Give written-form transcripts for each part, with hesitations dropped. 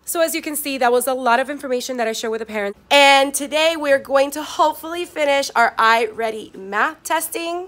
So as you can see, that was a lot of information that I shared with the parents. And today we're going to hopefully finish our iReady math testing.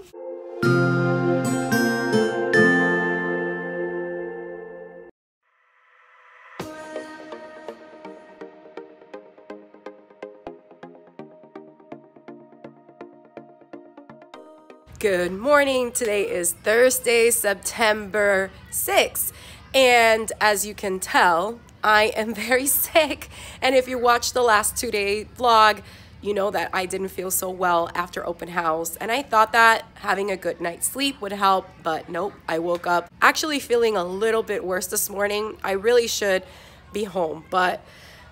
Good morning. Today is Thursday, September 6th. And as you can tell, I am very sick. And if you watched the last 2-day vlog, you know that I didn't feel so well after open house. And I thought that having a good night's sleep would help, but nope, I woke up actually feeling a little bit worse this morning. I really should be home, but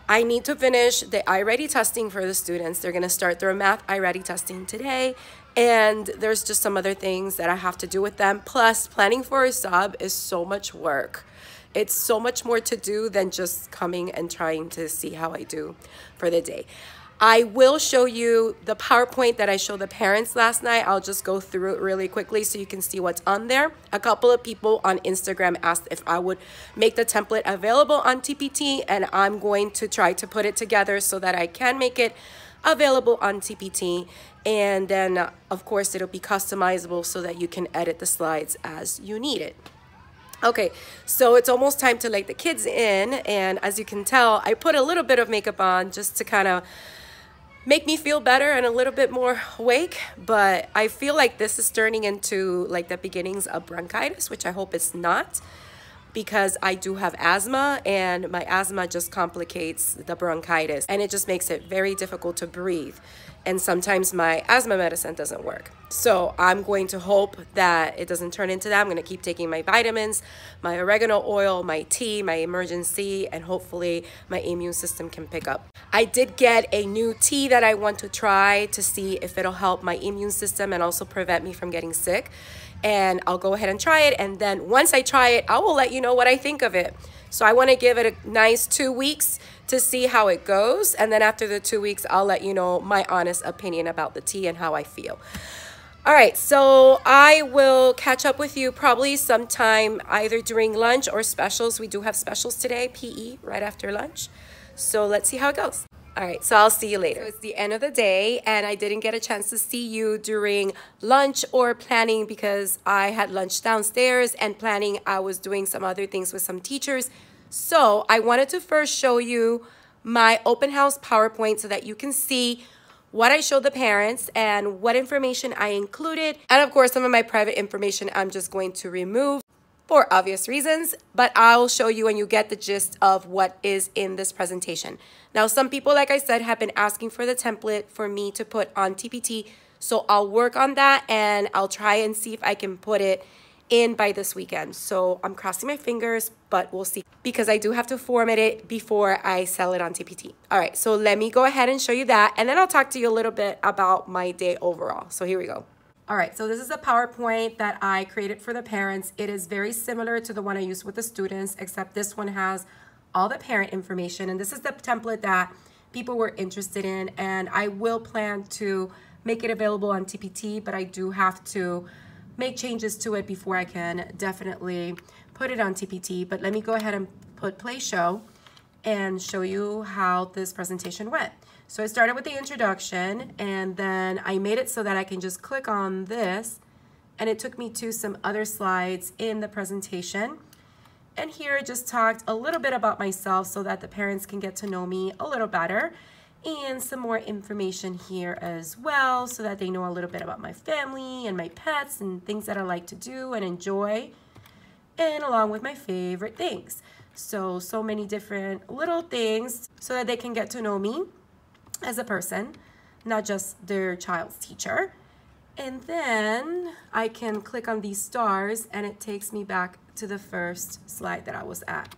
I need to finish the iReady testing for the students. They're gonna start their math iReady testing today. And there's just some other things that I have to do with them. Plus, planning for a sub is so much work. It's so much more to do than just coming and trying to see how I do for the day. I will show you the PowerPoint that I showed the parents last night. I'll just go through it really quickly so you can see what's on there. A couple of people on Instagram asked if I would make the template available on TPT, and I'm going to try to put it together so that I can make it available on TPT. And then, of course, it'll be customizable so that you can edit the slides as you need it. Okay, so it's almost time to let the kids in. And as you can tell, I put a little bit of makeup on just to kind of make me feel better and a little bit more awake. But I feel like this is turning into like the beginnings of bronchitis, which I hope it's not, because I do have asthma, and my asthma just complicates the bronchitis, and it just makes it very difficult to breathe. And sometimes my asthma medicine doesn't work. So I'm going to hope that it doesn't turn into that. I'm going to keep taking my vitamins, my oregano oil, my tea, my emergency, and hopefully my immune system can pick up. I did get a new tea that I want to try to see if it'll help my immune system and also prevent me from getting sick. And I'll go ahead and try it. And then once I try it, I will let you know what I think of it. So I want to give it a nice 2 weeks to see how it goes. And then after the 2 weeks, I'll let you know my honest opinion about the tea and how I feel. All right, so I will catch up with you probably sometime either during lunch or specials. We do have specials today, PE, right after lunch. So let's see how it goes. All right, so I'll see you later. So it's the end of the day, and I didn't get a chance to see you during lunch or planning because I had lunch downstairs, and planning, I was doing some other things with some teachers. So I wanted to first show you my open house PowerPoint so that you can see what I showed the parents and what information I included. And of course, some of my private information I'm just going to remove for obvious reasons, but I'll show you and you get the gist of what is in this presentation. Now, some people, like I said, have been asking for the template for me to put on TPT, so I'll work on that and I'll try and see if I can put it in by this weekend. So I'm crossing my fingers, but we'll see, because I do have to format it before I sell it on TPT. All right, so let me go ahead and show you that, and then I'll talk to you a little bit about my day overall. So here we go. All right, so this is a PowerPoint that I created for the parents. It is very similar to the one I used with the students, except this one has all the parent information. And this is the template that people were interested in. And I will plan to make it available on TPT, but I do have to make changes to it before I can definitely put it on TPT. But let me go ahead and put play show and show you how this presentation went. So I started with the introduction, and then I made it so that I can just click on this, and it took me to some other slides in the presentation. And here I just talked a little bit about myself so that the parents can get to know me a little better, and some more information here as well so that they know a little bit about my family and my pets and things that I like to do and enjoy, and along with my favorite things. So many different little things so that they can get to know me as a person, not just their child's teacher. And then I can click on these stars and it takes me back to the first slide that I was at.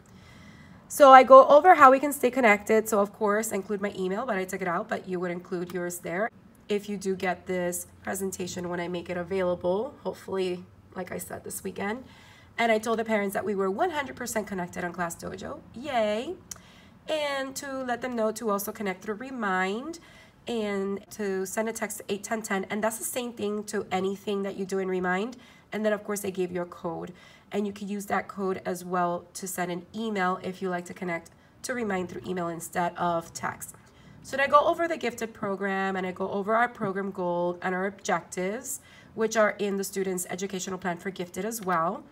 So I go over how we can stay connected. So of course I include my email, but I took it out, but you would include yours there. If you do get this presentation when I make it available, hopefully, like I said, this weekend. And I told the parents that we were 100% connected on Class Dojo. Yay. And to let them know to also connect through Remind and to send a text to 81010. And that's the same thing to anything that you do in Remind. And then, of course, they gave you a code. And you can use that code as well to send an email if you like to connect to remind through email instead of text. So then I go over the gifted program, and I go over our program goal and our objectives, which are in the student's educational plan for gifted as well.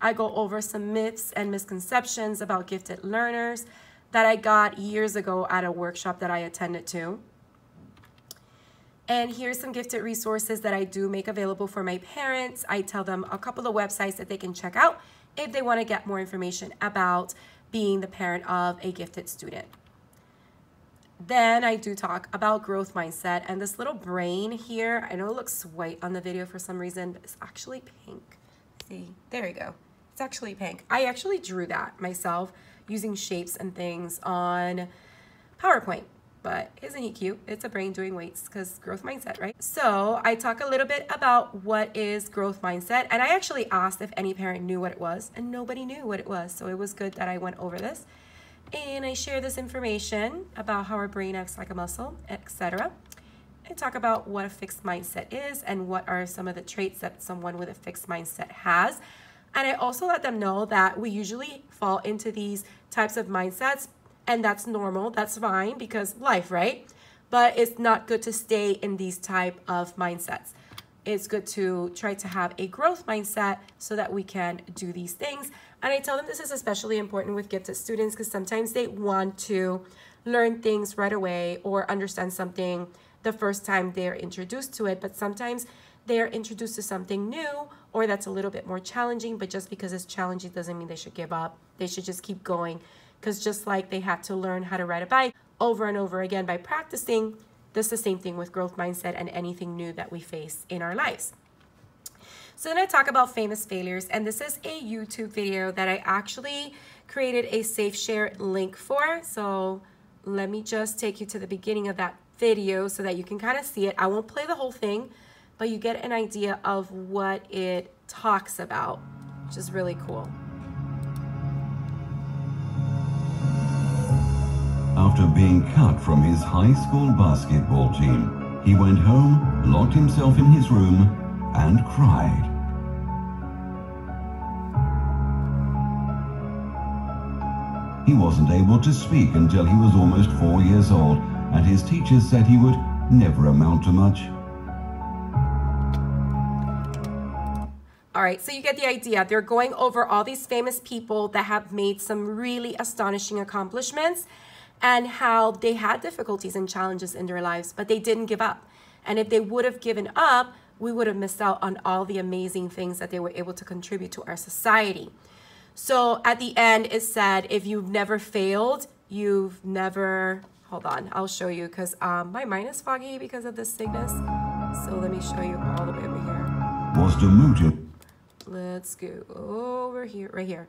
I go over some myths and misconceptions about gifted learners that I got years ago at a workshop that I attended to. And here's some gifted resources that I do make available for my parents. I tell them a couple of websites that they can check out if they want to get more information about being the parent of a gifted student. Then I do talk about growth mindset, and this little brain here, I know it looks white on the video for some reason, but it's actually pink. See, there you go. It's actually pink. I actually drew that myself using shapes and things on PowerPoint, but isn't he cute? It's a brain doing weights because growth mindset, right? So I talk a little bit about what is growth mindset, and I actually asked if any parent knew what it was, and nobody knew what it was, so it was good that I went over this. And I share this information about how our brain acts like a muscle, etc. I talk about what a fixed mindset is and what are some of the traits that someone with a fixed mindset has. And I also let them know that we usually fall into these types of mindsets, and that's normal, that's fine, because life, right? But it's not good to stay in these type of mindsets. It's good to try to have a growth mindset so that we can do these things. And I tell them this is especially important with gifted students because sometimes they want to learn things right away or understand something the first time they're introduced to it, but sometimes they're introduced to something new or that's a little bit more challenging, but just because it's challenging doesn't mean they should give up. They should just keep going, because just like they had to learn how to ride a bike over and over again by practicing, this is the same thing with growth mindset and anything new that we face in our lives. So then I talk about famous failures, and this is a YouTube video that I actually created a safe share link for. So let me just take you to the beginning of that video so that you can kind of see it. I won't play the whole thing, but you get an idea of what it talks about, which is really cool. After being cut from his high school basketball team, he went home, locked himself in his room, and cried. He wasn't able to speak until he was almost 4 years old, and his teachers said he would never amount to much. All right, so you get the idea. They're going over all these famous people that have made some really astonishing accomplishments and how they had difficulties and challenges in their lives, but they didn't give up. And if they would have given up, we would have missed out on all the amazing things that they were able to contribute to our society. So at the end, it said, if you've never failed, you've never, hold on, I'll show you, because my mind is foggy because of this sickness. So let me show you all the way over here. Was demoted. Let's go over here, right here.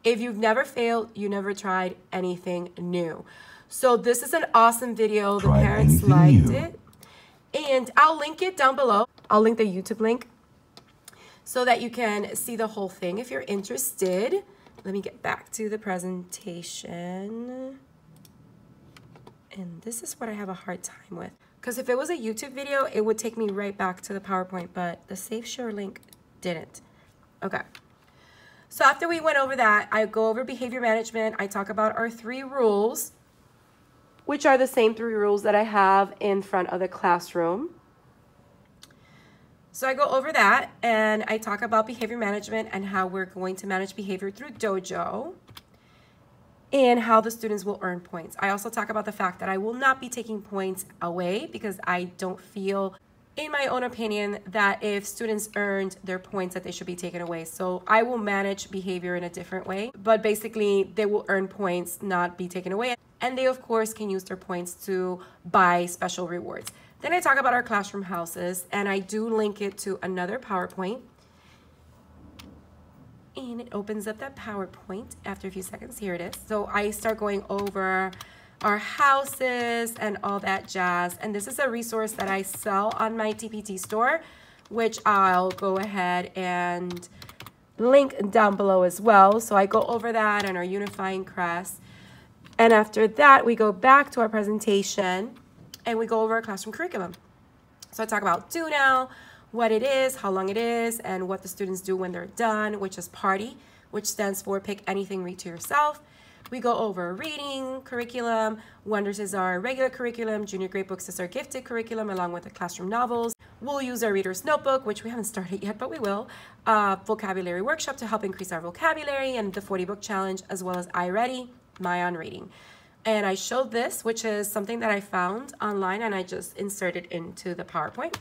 If you've never failed, you never tried anything new. So this is an awesome video. The parents liked it. And I'll link it down below. I'll link the YouTube link so that you can see the whole thing if you're interested. Let me get back to the presentation. And this is what I have a hard time with. Because if it was a YouTube video, it would take me right back to the PowerPoint, but the Safe Share link didn't. Okay. So after we went over that, I go over behavior management. I talk about our 3 rules, which are the same 3 rules that I have in front of the classroom. So I go over that, and I talk about behavior management and how we're going to manage behavior through Dojo and how the students will earn points. I also talk about the fact that I will not be taking points away because I don't feel, in my own opinion, that if students earned their points that they should be taken away. So I will manage behavior in a different way, but basically they will earn points, not be taken away. And they, of course, can use their points to buy special rewards. Then I talk about our classroom houses, and I do link it to another PowerPoint. And it opens up that PowerPoint after a few seconds. Here it is. So I start going over our houses and all that jazz. And this is a resource that I sell on my TPT store, which I'll go ahead and link down below as well. So I go over that and our unifying crest. And after that, we go back to our presentation and we go over our classroom curriculum. So I talk about Do Now, what it is, how long it is, and what the students do when they're done, which is Party, which stands for Pick Anything, Read to Yourself. We go over reading curriculum. Wonders is our regular curriculum. Junior grade books is our gifted curriculum along with the classroom novels. We'll use our reader's notebook, which we haven't started yet, but we will. Vocabulary workshop to help increase our vocabulary, and the 40 book challenge, as well as iReady, my on reading. And I showed this, which is something that I found online, and I just inserted into the PowerPoint.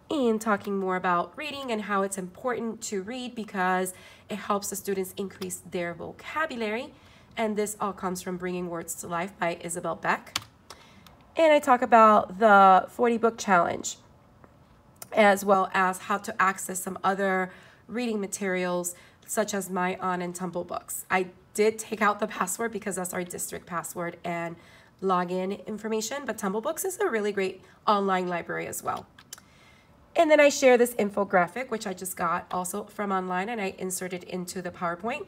And talking more about reading and how it's important to read because it helps the students increase their vocabulary. And this all comes from Bringing Words to Life by Isabel Beck. And I talk about the 40 book challenge, as well as how to access some other reading materials such as my On and Tumble books. I did take out the password because that's our district password and login information, but Tumble Books is a really great online library as well. And then I share this infographic, which I just got also from online, and I inserted into the PowerPoint.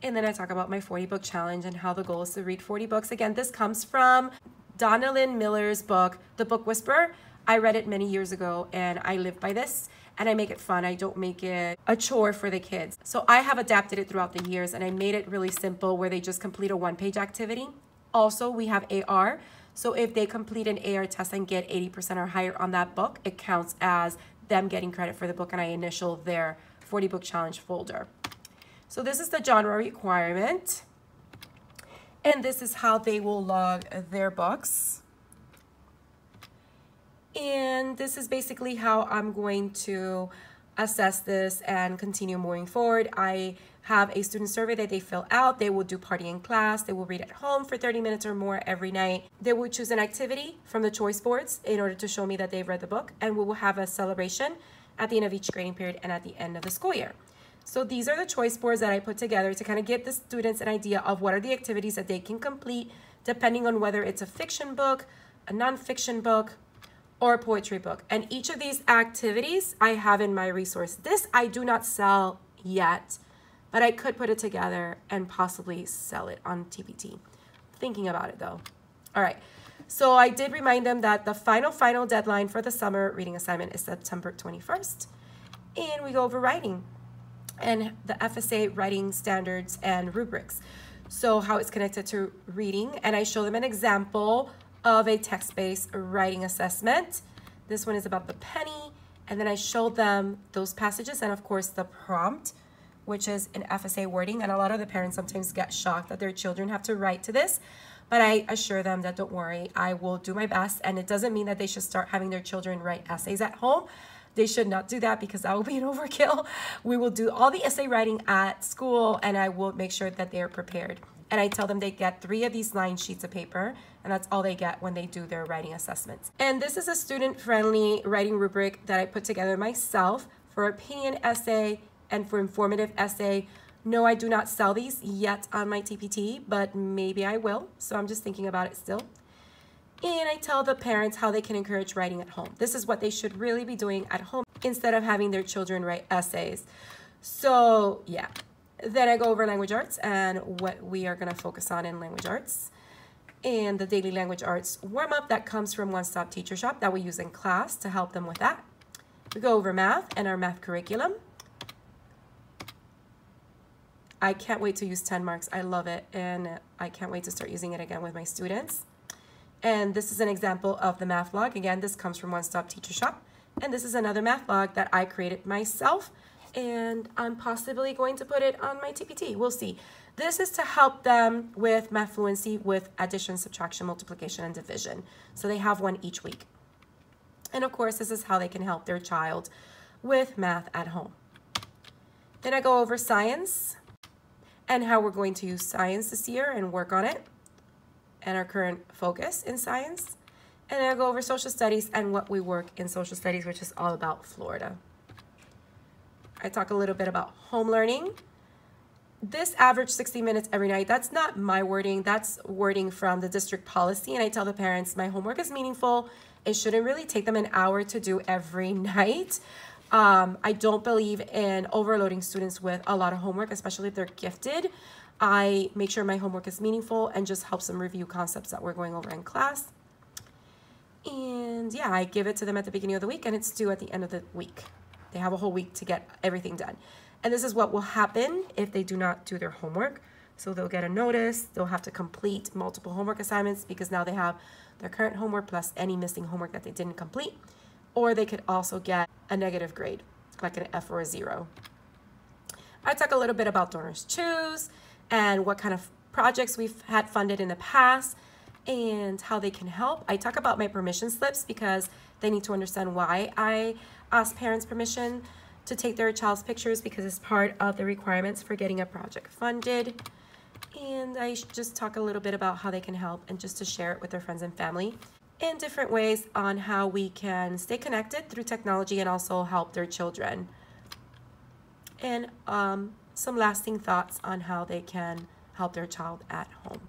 And then I talk about my 40 book challenge and how the goal is to read 40 books. Again, this comes from Donna Lynn Miller's book, The Book Whisperer. I read it many years ago and I live by this, and I make it fun. I don't make it a chore for the kids. So I have adapted it throughout the years, and I made it really simple where they just complete a one-page activity. Also, we have AR. So if they complete an AR test and get 80% or higher on that book, it counts as them getting credit for the book, and I initial their 40 book challenge folder. So this is the genre requirement. And this is how they will log their books. And this is basically how I'm going to assess this and continue moving forward. I have a student survey that they fill out. They will do party in class. They will read at home for 30 minutes or more every night. They will choose an activity from the choice boards in order to show me that they've read the book. And we will have a celebration at the end of each grading period and at the end of the school year. So these are the choice boards that I put together to kind of give the students an idea of what are the activities that they can complete depending on whether it's a fiction book, a nonfiction book, or a poetry book. And each of these activities I have in my resource. This I do not sell yet, but I could put it together and possibly sell it on TPT. Thinking about it though. All right, so I did remind them that the final deadline for the summer reading assignment is September 21st. And we go over writing and the FSA writing standards and rubrics. So how it's connected to reading, and I show them an example of a text-based writing assessment. This one is about the penny, and then I showed them those passages and of course the prompt, which is in FSA wording. And a lot of the parents sometimes get shocked that their children have to write to this, but I assure them that don't worry, I will do my best. And it doesn't mean that they should start having their children write essays at home. They should not do that because that will be an overkill. We will do all the essay writing at school, and I will make sure that they are prepared. And I tell them they get 3 of these 9 sheets of paper, and that's all they get when they do their writing assessments. And this is a student-friendly writing rubric that I put together myself for opinion essay and for informative essay. No, I do not sell these yet on my TPT, but maybe I will. So I'm just thinking about it still. And I tell the parents how they can encourage writing at home. This is what they should really be doing at home instead of having their children write essays. So yeah. Then I go over language arts and what we are going to focus on in language arts. And the daily language arts warm-up that comes from One Stop Teacher Shop that we use in class to help them with that. We go over math and our math curriculum. I can't wait to use 10 marks. I love it, and I can't wait to start using it again with my students. And this is an example of the math log. Again, this comes from One Stop Teacher Shop. And this is another math log that I created myself. And I'm possibly going to put it on my TPT. We'll see. This is to help them with math fluency with addition, subtraction, multiplication, and division. So they have one each week. And of course, this is how they can help their child with math at home. Then I go over science and how we're going to use science this year and work on it and our current focus in science. And then I go over social studies and what we work in social studies, which is all about Florida. I talk a little bit about home learning. This average 60 minutes every night, that's not my wording, that's wording from the district policy. And I tell the parents, my homework is meaningful. It shouldn't really take them an hour to do every night. I don't believe in overloading students with a lot of homework, especially if they're gifted. I make sure my homework is meaningful and just helps them review concepts that we're going over in class. And yeah, I give it to them at the beginning of the week and it's due at the end of the week. They have a whole week to get everything done. And this is what will happen if they do not do their homework. So they'll get a notice. They'll have to complete multiple homework assignments because now they have their current homework plus any missing homework that they didn't complete. Or they could also get a negative grade, like an F or a 0. I talk a little bit about Donors Choose and what kind of projects we've had funded in the past and how they can help. I talk about my permission slips because they need to understand why I ask parents permission to take their child's pictures, because it's part of the requirements for getting a project funded. And I just talk a little bit about how they can help and just to share it with their friends and family, and different ways on how we can stay connected through technology and also help their children. And some lasting thoughts on how they can help their child at home.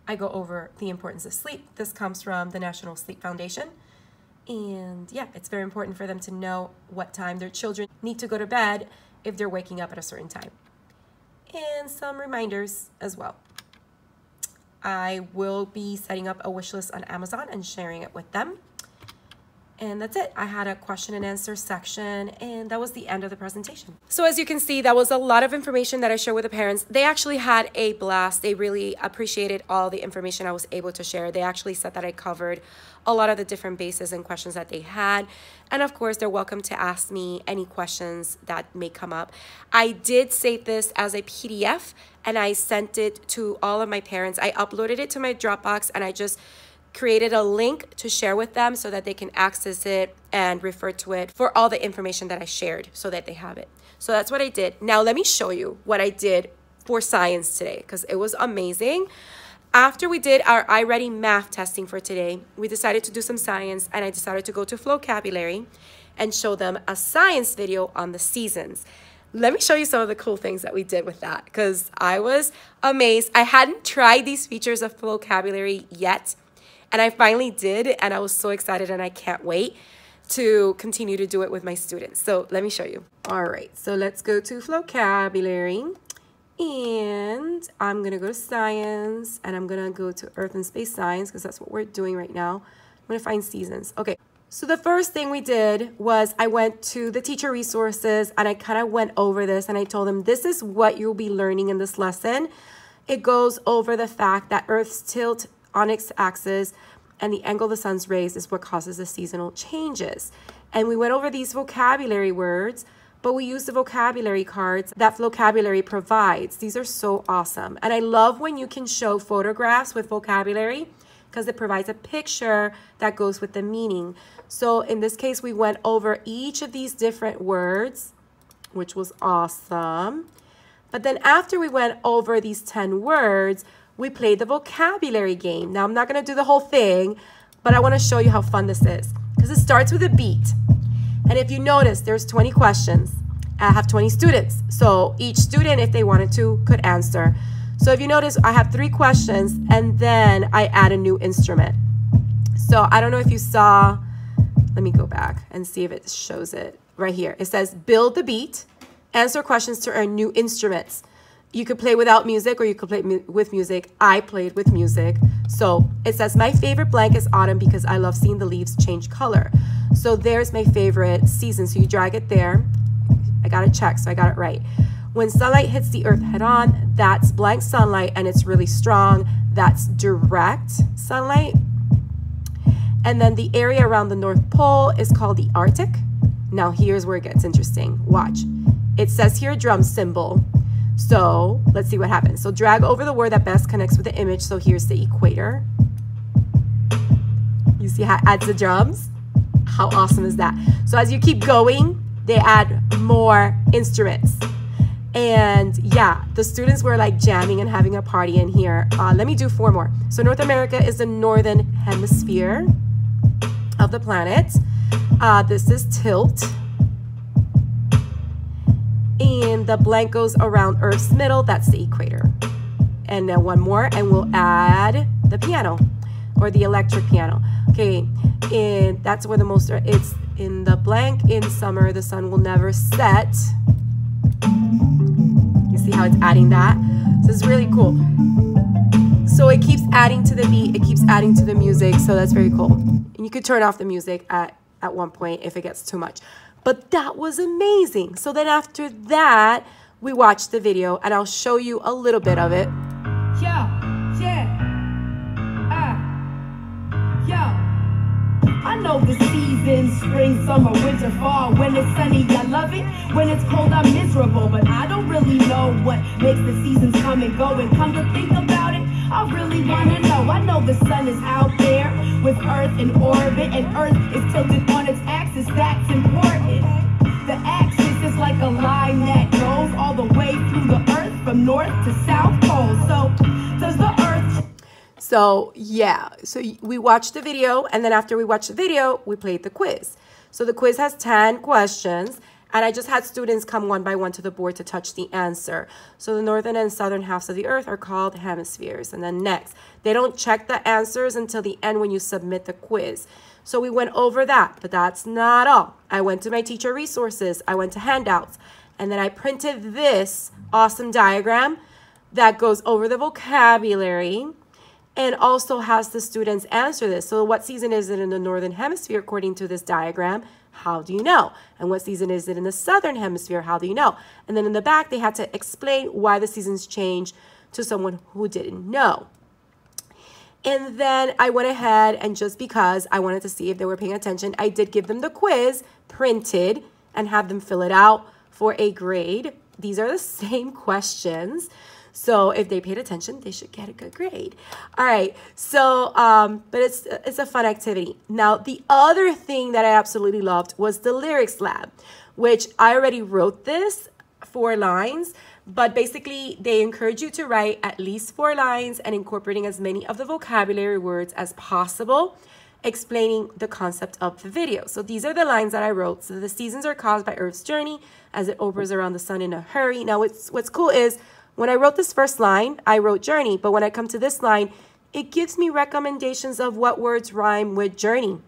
I go over the importance of sleep. This comes from the National Sleep Foundation. And yeah, it's very important for them to know what time their children need to go to bed if they're waking up at a certain time. And some reminders as well. I will be setting up a wish list on Amazon and sharing it with them. And that's it. I had a question and answer section, and that was the end of the presentation. So as you can see, that was a lot of information that I shared with the parents. They actually had a blast. They really appreciated all the information I was able to share. They actually said that I covered a lot of the different bases and questions that they had. And of course, they're welcome to ask me any questions that may come up. I did save this as a PDF, and I sent it to all of my parents. I uploaded it to my Dropbox, and I just created a link to share with them so that they can access it and refer to it for all the information that I shared so that they have it. So that's what I did. Now let me show you what I did for science today, because it was amazing. After we did our iReady math testing for today, we decided to do some science, and I decided to go to Flocabulary and show them a science video on the seasons. Let me show you some of the cool things that we did with that, because I was amazed. I hadn't tried these features of Flocabulary yet, and I finally did, and I was so excited, and I can't wait to continue to do it with my students. So let me show you. All right, so let's go to Flocabulary, and I'm gonna go to science, and I'm gonna go to Earth and Space Science, because that's what we're doing right now. I'm gonna find seasons. Okay, so the first thing we did was I went to the teacher resources, and I kind of went over this, and I told them, this is what you'll be learning in this lesson. It goes over the fact that Earth's tilt on its axis and the angle of the sun's rays is what causes the seasonal changes. And we went over these vocabulary words, but we used the vocabulary cards that Flocabulary provides. These are so awesome. And I love when you can show photographs with vocabulary, because it provides a picture that goes with the meaning. So in this case, we went over each of these different words, which was awesome. But then after we went over these 10 words, we played the vocabulary game. Now, I'm not going to do the whole thing, but I want to show you how fun this is, because it starts with a beat. And if you notice, there's 20 questions. I have 20 students. So each student, if they wanted to, could answer. So if you notice, I have 3 questions, and then I add a new instrument. So I don't know if you saw, let me go back and see if it shows it right here. It says, build the beat, answer questions to earn new instruments. You could play without music, or you could play with music. I played with music. So it says, my favorite blank is autumn because I love seeing the leaves change color. So there's my favorite season. So you drag it there. I got it checked, so I got it right. When sunlight hits the earth head on, that's blank sunlight, and it's really strong. That's direct sunlight. And then the area around the North Pole is called the Arctic. Now here's where it gets interesting. Watch. It says here drum symbol. So let's see what happens. So drag over the word that best connects with the image. So here's the equator. You see how it adds the drums? How awesome is that? So as you keep going, they add more instruments. And yeah, the students were like jamming and having a party in here. Let me do 4 more. So North America is the northern hemisphere of the planet. This is tilt. And the blank goes around Earth's middle. That's the equator. And then 1 more, and we'll add the piano, or the electric piano. Okay, and that's where the most, it's in the blank. In summer, the sun will never set. You see how it's adding that? So it's really cool. So it keeps adding to the beat. It keeps adding to the music. So that's very cool. And you could turn off the music at one point if it gets too much. But that was amazing. So then after that, we watched the video, and I'll show you a little bit of it. I know the seasons, spring, summer, winter, fall. When it's sunny, I love it. When it's cold, I'm miserable. But I don't really know what makes the seasons come and go. And come to think about it, I really want to know. I know the sun is out there with Earth in orbit, and Earth is tilted on its axis. That's important. The axis is like a line that goes all the way through the Earth from north to south pole. So does the Earth... So yeah, so we watched the video, and then after we watched the video, we played the quiz. So the quiz has 10 questions, and I just had students come one by one to the board to touch the answer. So the northern and southern halves of the Earth are called hemispheres. And then next, they don't check the answers until the end when you submit the quiz. So we went over that, but that's not all. I went to my teacher resources, I went to handouts, and then I printed this awesome diagram that goes over the vocabulary and also has the students answer this. So what season is it in the northern hemisphere according to this diagram? How do you know? And what season is it in the southern hemisphere? How do you know? And then in the back, they had to explain why the seasons change to someone who didn't know. And then I went ahead, and just because I wanted to see if they were paying attention, I did give them the quiz printed and have them fill it out for a grade. These are the same questions. So if they paid attention, they should get a good grade. All right. So, but it's a fun activity. Now, the other thing that I absolutely loved was the lyrics lab, which I already wrote this 4 lines, but basically they encourage you to write at least 4 lines and incorporating as many of the vocabulary words as possible, explaining the concept of the video. So these are the lines that I wrote. So the seasons are caused by Earth's journey as it orbits around the sun in a hurry. Now, what's cool is, when I wrote this first line, I wrote journey, but when I come to this line, it gives me recommendations of what words rhyme with journey.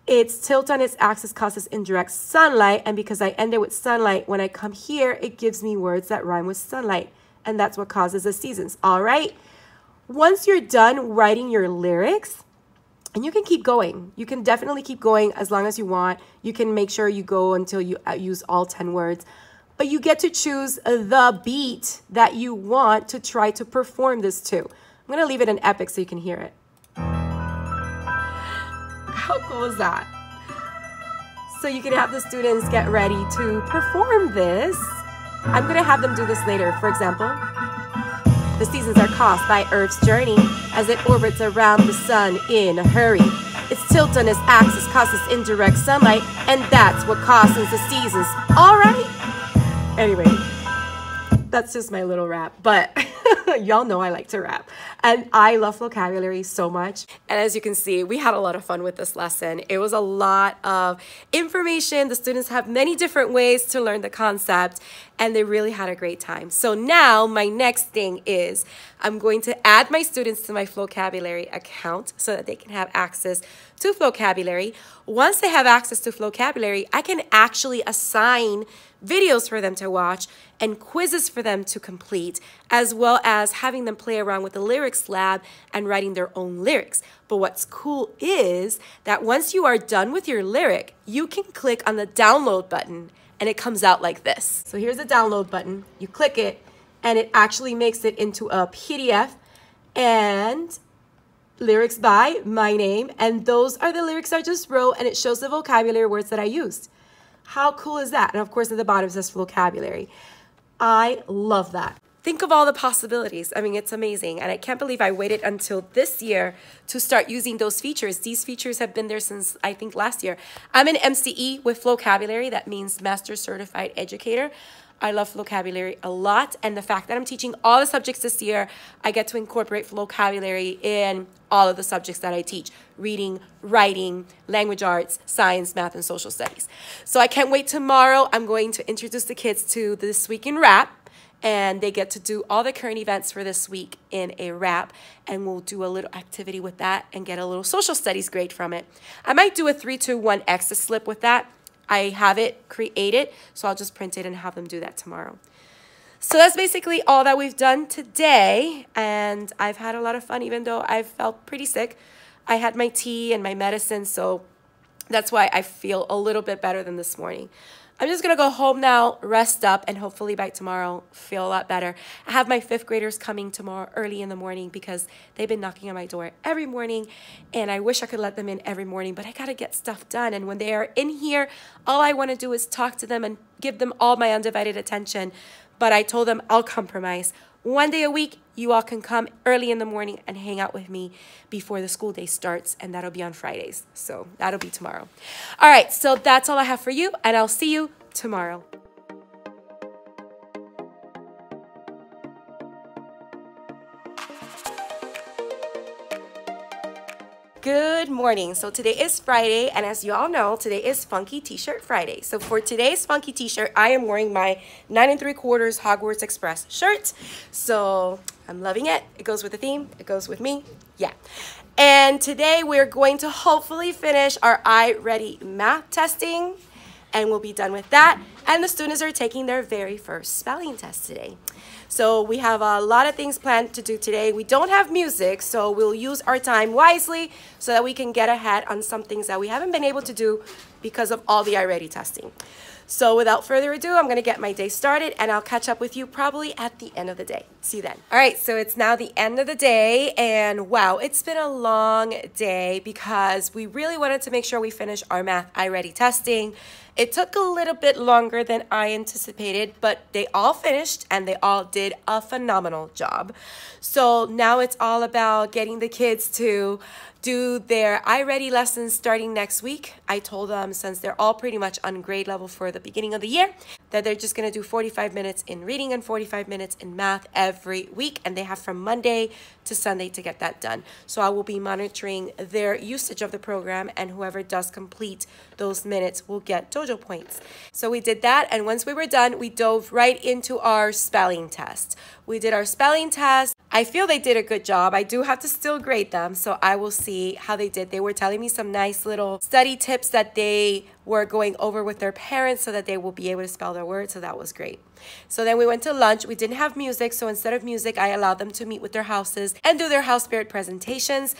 Its tilt on its axis causes indirect sunlight, and because I ended with sunlight, when I come here, it gives me words that rhyme with sunlight, and that's what causes the seasons. All right? Once you're done writing your lyrics, and you can keep going. You can definitely keep going as long as you want. You can make sure you go until you use all 10 words. But you get to choose the beat that you want to try to perform this to. I'm going to leave it in epic so you can hear it. How cool is that? So you can have the students get ready to perform this. I'm going to have them do this later. For example, the seasons are caused by Earth's journey as it orbits around the sun in a hurry. Its tilt on its axis causes indirect sunlight, and that's what causes the seasons. All right? Anyway, that's just my little rap, but y'all know I like to rap, and I love vocabulary so much. And as you can see, we had a lot of fun with this lesson. It was a lot of information. The students have many different ways to learn the concept, and they really had a great time. So now my next thing is I'm going to add my students to my Flocabulary account so that they can have access to Flocabulary. Once they have access to Flocabulary, I can actually assign videos for them to watch and quizzes for them to complete, as well as having them play around with the lyrics lab and writing their own lyrics. But what's cool is that once you are done with your lyric, you can click on the download button and it comes out like this. So here's the download button. You click it and it actually makes it into a PDF and lyrics by my name. And those are the lyrics I just wrote, and it shows the vocabulary words that I used. How cool is that? And of course, at the bottom it says vocabulary. I love that. Think of all the possibilities. I mean, it's amazing. And I can't believe I waited until this year to start using those features. These features have been there since, I think, last year. I'm an MCE with Flocabulary. That means Master Certified Educator. I love Flocabulary a lot. And the fact that I'm teaching all the subjects this year, I get to incorporate Flocabulary in all of the subjects that I teach: reading, writing, language arts, science, math, and social studies. So I can't wait tomorrow. I'm going to introduce the kids to This Week in Rap, and they get to do all the current events for this week in a rap, and we'll do a little activity with that and get a little social studies grade from it. I might do a 3-2-1 extra slip with that. I have it created, so I'll just print it and have them do that tomorrow. So that's basically all that we've done today, and I've had a lot of fun, even though I felt pretty sick. I had my tea and my medicine, so that's why I feel a little bit better than this morning. I'm just going to go home now, rest up, and hopefully by tomorrow feel a lot better. I have my 5th graders coming tomorrow early in the morning because they've been knocking on my door every morning, and I wish I could let them in every morning, but I got to get stuff done. And when they are in here, all I want to do is talk to them and give them all my undivided attention. But I told them I'll compromise. One day a week, you all can come early in the morning and hang out with me before the school day starts, and that'll be on Fridays. So that'll be tomorrow. All right, so that's all I have for you, and I'll see you tomorrow. Good morning. So today is Friday, and as you all know, today is Funky T-shirt Friday. So for today's Funky T-shirt, I am wearing my 9 3/4 Hogwarts Express shirt. So I'm loving it. It goes with the theme. It goes with me. Yeah. And today we're going to hopefully finish our iReady math testing, and we'll be done with that. And the students are taking their very first spelling test today. So we have a lot of things planned to do today. We don't have music, so we'll use our time wisely so that we can get ahead on some things that we haven't been able to do because of all the iReady testing. So without further ado, I'm gonna get my day started, and I'll catch up with you probably at the end of the day. See you then. All right, so it's now the end of the day, and wow, it's been a long day because we really wanted to make sure we finish our math iReady testing. It took a little bit longer than I anticipated, but they all finished and they all did a phenomenal job. So now it's all about getting the kids to do their iReady lessons starting next week. I told them, since they're all pretty much on grade level for the beginning of the year, that they're just gonna do 45 minutes in reading and 45 minutes in math every week, and they have from Monday to Sunday to get that done. So I will be monitoring their usage of the program, and whoever does complete those minutes will get dojo points. So we did that, and once we were done, we dove right into our spelling test. We did our spelling test. I feel they did a good job. I do have to still grade them, so I will see how they did. They were telling me some nice little study tips that they were going over with their parents so that they will be able to spell their words, so that was great. So then we went to lunch. We didn't have music, so instead of music, I allowed them to meet with their houses and do their house spirit presentations.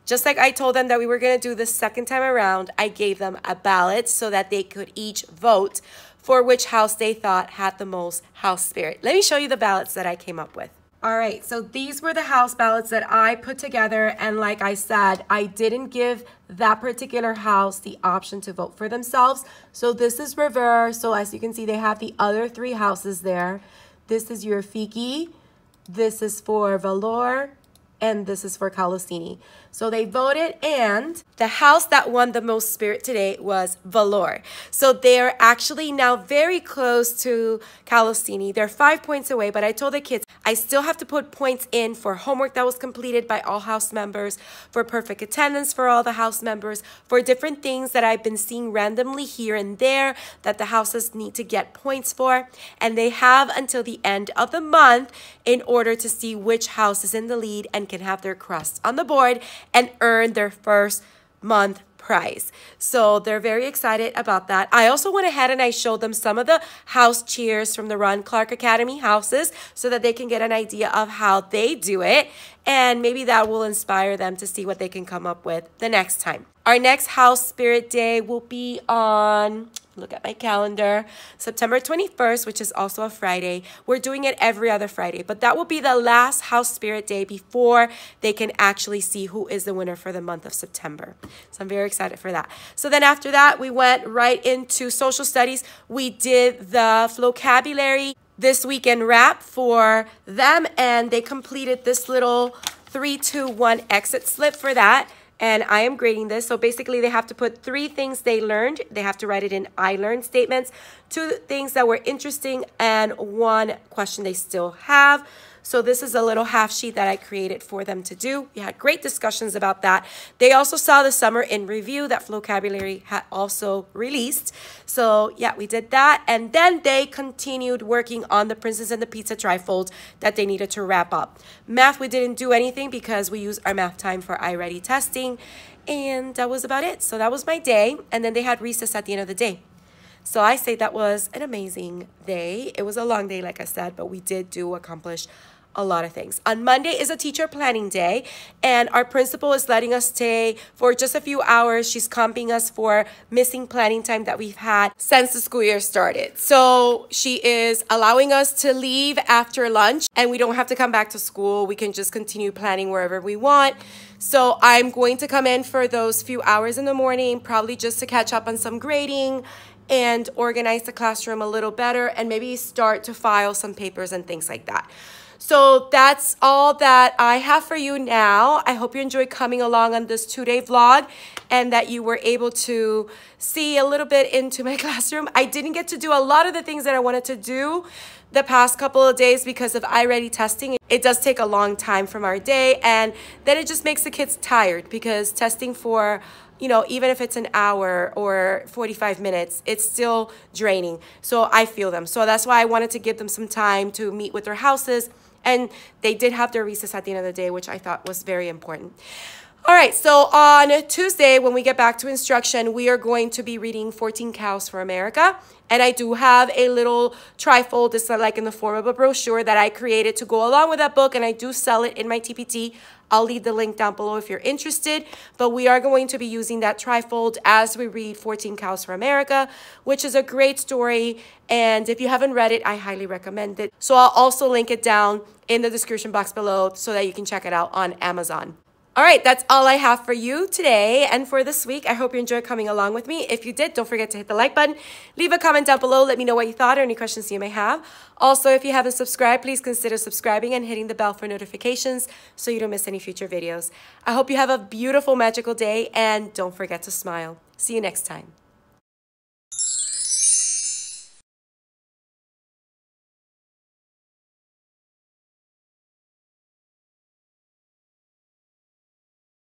Just like I told them that we were going to do the second time around, I gave them a ballot so that they could each vote for which house they thought had the most house spirit. Let me show you the ballots that I came up with. All right, so these were the house ballots that I put together, and like I said, I didn't give that particular house the option to vote for themselves. So this is reverse. So as you can see, they have the other 3 houses there. This is your Fiki, this is for Valor, and this is for Calosini. So they voted, and the house that won the most spirit today was Valor. So they're actually now very close to Calosini. They're 5 points away, but I told the kids I still have to put points in for homework that was completed by all house members, for perfect attendance for all the house members, for different things that I've been seeing randomly here and there that the houses need to get points for. And they have until the end of the month in order to see which house is in the lead and can have their crust on the board and earn their first month prize. So they're very excited about that. I also went ahead and I showed them some of the house cheers from the Ron Clark Academy houses so that they can get an idea of how they do it, and maybe that will inspire them to see what they can come up with the next time. Our next house spirit day will be on, look at my calendar, September 21st, which is also a Friday. We're doing it every other Friday, but that will be the last house spirit day before they can actually see who is the winner for the month of September. So I'm very excited for that. So then after that, we went right into social studies. We did the Flocabulary this weekend wrap for them, and they completed this little 3, 2, 1 exit slip for that. And I am grading this. So basically they have to put 3 things they learned. They have to write it in I learned statements, 2 things that were interesting, and 1 question they still have. So this is a little half sheet that I created for them to do. We had great discussions about that. They also saw the summer in review that Flocabulary had also released. So yeah, we did that. And then they continued working on the Princess and the Pizza trifold that they needed to wrap up. Math, we didn't do anything because we used our math time for iReady testing. And that was about it. So that was my day. And then they had recess at the end of the day. So I say that was an amazing day. It was a long day, like I said, but we did accomplish a lot of things. On Monday is a teacher planning day, and our principal is letting us stay for just a few hours. She's comping us for missing planning time that we've had since the school year started. So she is allowing us to leave after lunch, and we don't have to come back to school. We can just continue planning wherever we want. So I'm going to come in for those few hours in the morning, probably just to catch up on some grading and organize the classroom a little better, and maybe start to file some papers and things like that. So that's all that I have for you now. I hope you enjoyed coming along on this 2-day vlog and that you were able to see a little bit into my classroom. I didn't get to do a lot of the things that I wanted to do the past couple of days because of iReady testing. It does take a long time from our day, and then it just makes the kids tired because testing for, you know, even if it's an hour or 45 minutes, it's still draining. So I feel them. So that's why I wanted to give them some time to meet with their houses. And they did have their recess at the end of the day, which I thought was very important. All right, so on Tuesday, when we get back to instruction, we are going to be reading 14 Cows for America. And I do have a little trifold, this is like in the form of a brochure that I created to go along with that book, and I do sell it in my TPT. I'll leave the link down below if you're interested, but we are going to be using that trifold as we read 14 Cows for America, which is a great story, and if you haven't read it, I highly recommend it. So I'll also link it down in the description box below so that you can check it out on Amazon. All right, that's all I have for you today and for this week. I hope you enjoyed coming along with me. If you did, don't forget to hit the like button. Leave a comment down below. Let me know what you thought or any questions you may have. Also, if you haven't subscribed, please consider subscribing and hitting the bell for notifications so you don't miss any future videos. I hope you have a beautiful, magical day, and don't forget to smile. See you next time.